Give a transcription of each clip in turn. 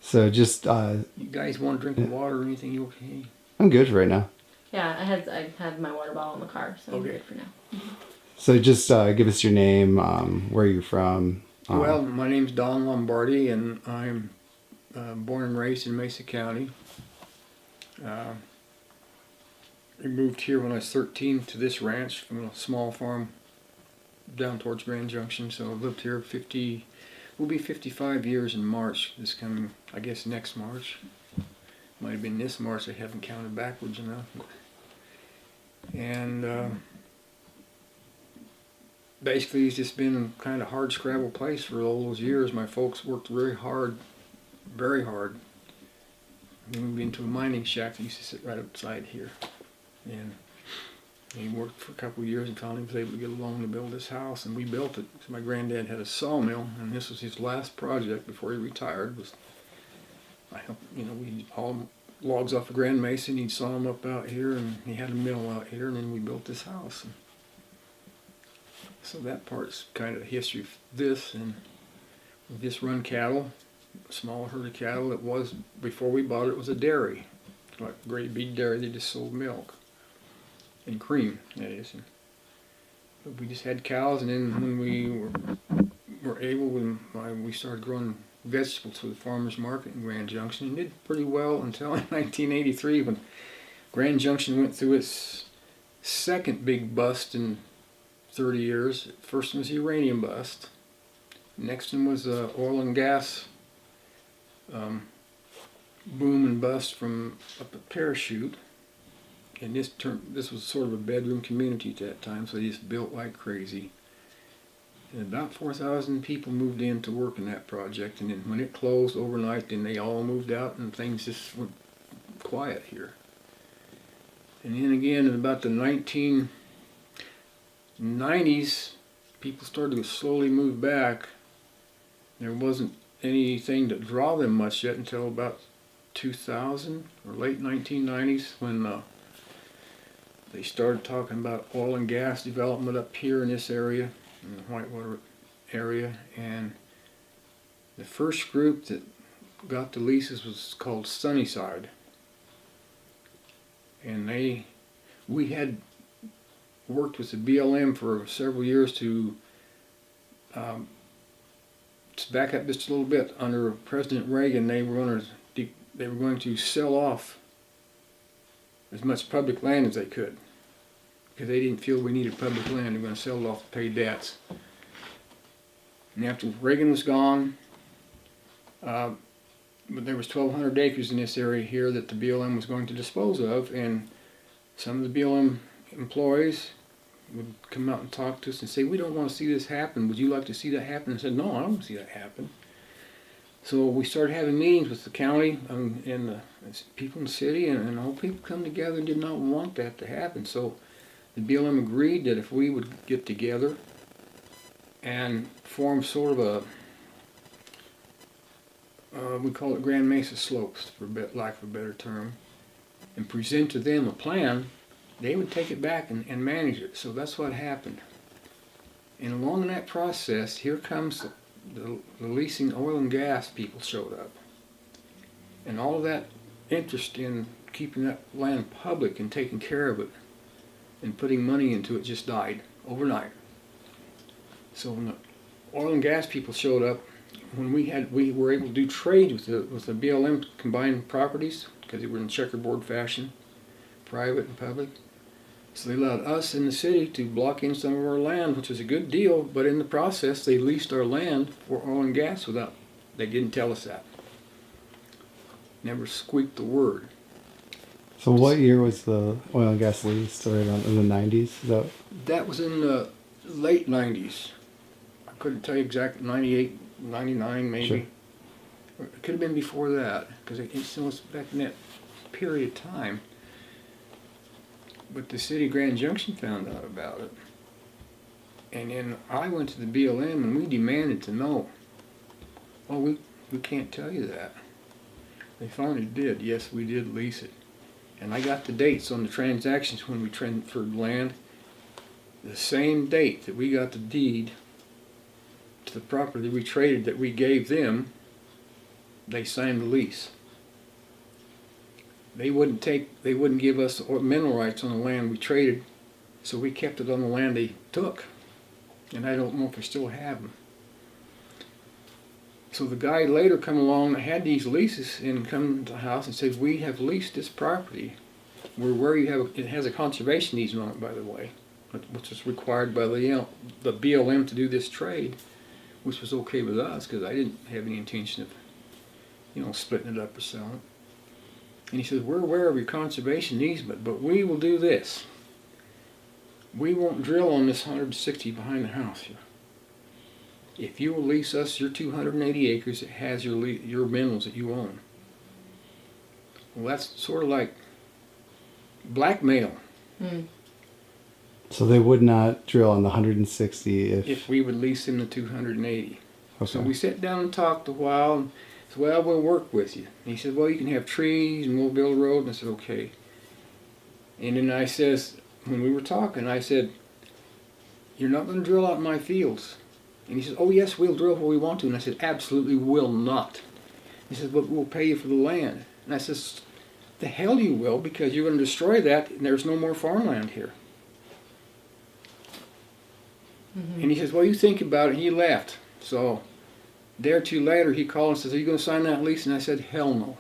So just, You guys want a drink of water or anything? You okay? I'm good for right now. Yeah, I had my water bottle in the car, so I'm Okay. good for now. So just give us your name, where you're from. Well, my name's Don Lombardi, and I'm born and raised in Mesa County. We moved here when I was 13 to this ranch from a small farm down towards Grand Junction. So I've lived here we'll be 55 years in March, this coming, I guess next March. Might have been this March, I haven't counted backwards enough. And basically it's just been a kind of hard scrabble place for all those years. My folks worked very hard. We moved into a mining shack that used to sit right outside here. And he worked for a couple of years and finally was able to get a loan to build this house, and we built it. So my granddad had a sawmill, and this was his last project before he retired. I helped, we haul logs off of Grand Mesa, and he'd saw them up out here, and he had a mill out here, and then we built this house. And so that part's kind of the history of this, and we just run cattle, a small herd of cattle. It was, before we bought it, it was a dairy, like a great big dairy. They just sold milk and cream, that is. But we just had cows, and then when we were able, we started growing vegetables for the farmers market in Grand Junction, and did pretty well until 1983 when Grand Junction went through its second big bust in 30 years. First one was the uranium bust. Next one was the oil and gas boom and bust from up at Parachute. And this was sort of a bedroom community at that time, so they just built like crazy. And about 4,000 people moved in to work in that project, and then when it closed overnight, then they all moved out and things just went quiet here. And then again in about the 1990s, people started to slowly move back. There wasn't anything to draw them much yet until about 2000 or late 1990s when they started talking about oil and gas development up here in this area, in the Whitewater area. And the first group that got the leases was called Sunnyside. And we had worked with the BLM for several years to back up just a little bit. Under President Reagan, they were going to sell off as much public land as they could, because they didn't feel we needed public land. They were going to sell it off to pay debts. And after Reagan was gone, but there was 1,200 acres in this area here that the BLM was going to dispose of, and some of the BLM employees would come out and talk to us and say, "We don't want to see this happen. Would you like to see that happen?" And I said, "No, I don't want to see that happen." So we started having meetings with the county and the people in the city, and all people come together and did not want that to happen. So the BLM agreed that if we would get together and form sort of we call it Grand Mesa Slopes, for lack of a better term, and present to them a plan, they would take it back and manage it. So that's what happened. And along that process, here comes the leasing oil and gas people showed up. And all of that interest in keeping that land public and taking care of it and putting money into it just died overnight. So when the oil and gas people showed up, when we were able to do trade with the BLM combined properties, because they were in checkerboard fashion, private and public. So they allowed us in the city to block in some of our land, which was a good deal, but in the process they leased our land for oil and gas they didn't tell us that. Never squeaked a word. So what year was the oil and gas lease? Right around in the 90s? That was in the late 90s. I couldn't tell you exactly, 98, 99 maybe. Sure. It could have been before that, because it was back in that period of time. But the city of Grand Junction found out about it. And then I went to the BLM and we demanded to know. Oh, we can't tell you that. They finally did. Yes, we did lease it. And I got the dates on the transactions when we transferred land. The same date that we got the deed to the property we traded that we gave them they signed the lease. They wouldn't give us mineral rights on the land we traded, so we kept it on the land they took. And I don't know if we still have them. So the guy later come along that had these leases and come to the house and said, we have leased this property. Where you have, it has a conservation easement on it, by the way, which is required by the BLM to do this trade, which was okay with us because I didn't have any intention of, splitting it up or selling it. And he says, we're aware of your conservation easement, but we will do this. We won't drill on this 160 behind the house here. If you will lease us your 280 acres that has your minerals that you own. Well, that's sort of like blackmail. So they would not drill on the 160 if we would lease him the 280. Okay. So we sat down and talked a while and said, well, we'll work with you. And he said, well, you can have trees and we'll build a road. And I said, okay. And then I says, when we were talking, I said, you're not going to drill out in my fields. And he says, oh yes, we'll drill where we want to. And I said, absolutely will not. He says, but we'll pay you for the land. And I says, the hell you will, because you're going to destroy that and there's no more farmland here. And he says, well, you think about it. And he left. So a day or two later, he called and says, are you going to sign that lease? And I said, hell no.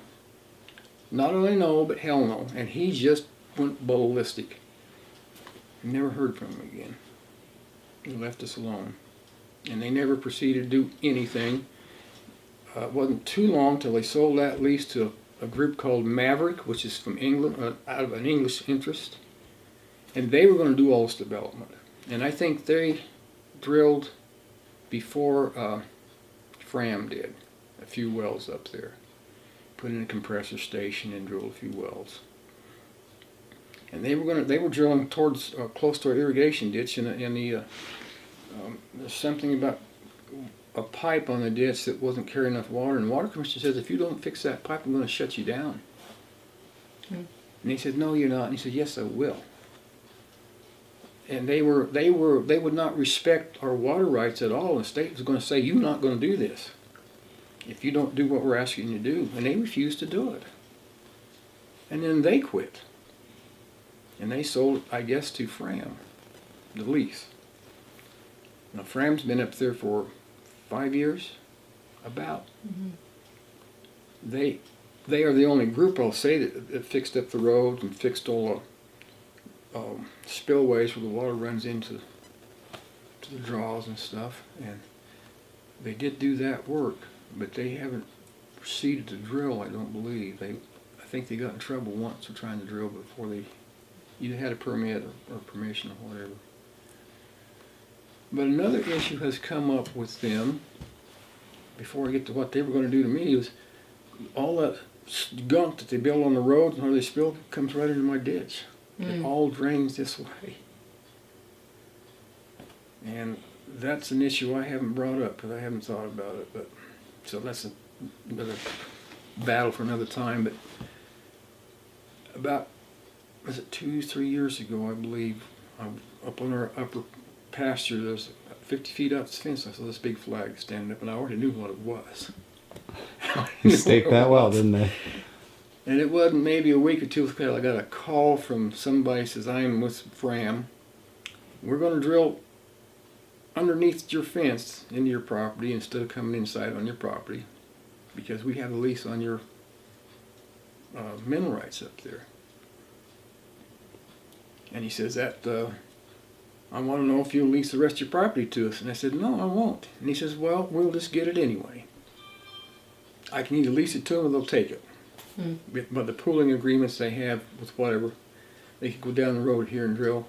Not only no, but hell no. And he just went ballistic. Never heard from him again. He left us alone. And they never proceeded to do anything. It wasn't too long till they sold that lease to a group called Maverick, which is from England, out of an English interest. And they were going to do all this development. And I think they drilled before Fram did a few wells up there. Put in a compressor station and drilled a few wells. And they were drilling towards close to our irrigation ditch, and there's something about a pipe on the ditch that wasn't carrying enough water, and the water commissioner says, if you don't fix that pipe, I'm going to shut you down. And he said, no, you're not. And he said, yes, I will. And they would not respect our water rights at all. And the state was going to say, you're not going to do this if you don't do what we're asking you to do. And they refused to do it. And then they quit. And they sold it, I guess, to Fram, the lease. Now, Fram's been up there for 5 years, about. They are the only group, I'll say, that fixed up the roads and fixed all the spillways where the water runs into the draws and stuff. And they did do that work, but they haven't proceeded to drill, I don't believe. I think they got in trouble once for trying to drill before they either had a permit or permission or whatever. But another issue has come up with them, before I get to what they were going to do to me, was all that gunk that they build on the roads and where they spill comes right into my ditch. It all drains this way. And that's an issue I haven't brought up because I haven't thought about it. But so that's another battle for another time. But about, was it 2-3 years ago, I believe, up on our upper pasture, there's 50 feet up the fence, I saw this big flag standing up, and I already knew what it was. They staked that well, didn't they? And it wasn't maybe a week or two ago, I got a call from somebody who says, I'm with Fram. We're going to drill underneath your fence into your property instead of coming inside on your property because we have a lease on your mineral rights up there. And he says that, I want to know if you'll lease the rest of your property to us. And I said, no, I won't. And he says, well, we'll just get it anyway. I can either lease it to them or they'll take it. But the pooling agreements they have with whatever, they could go down the road here and drill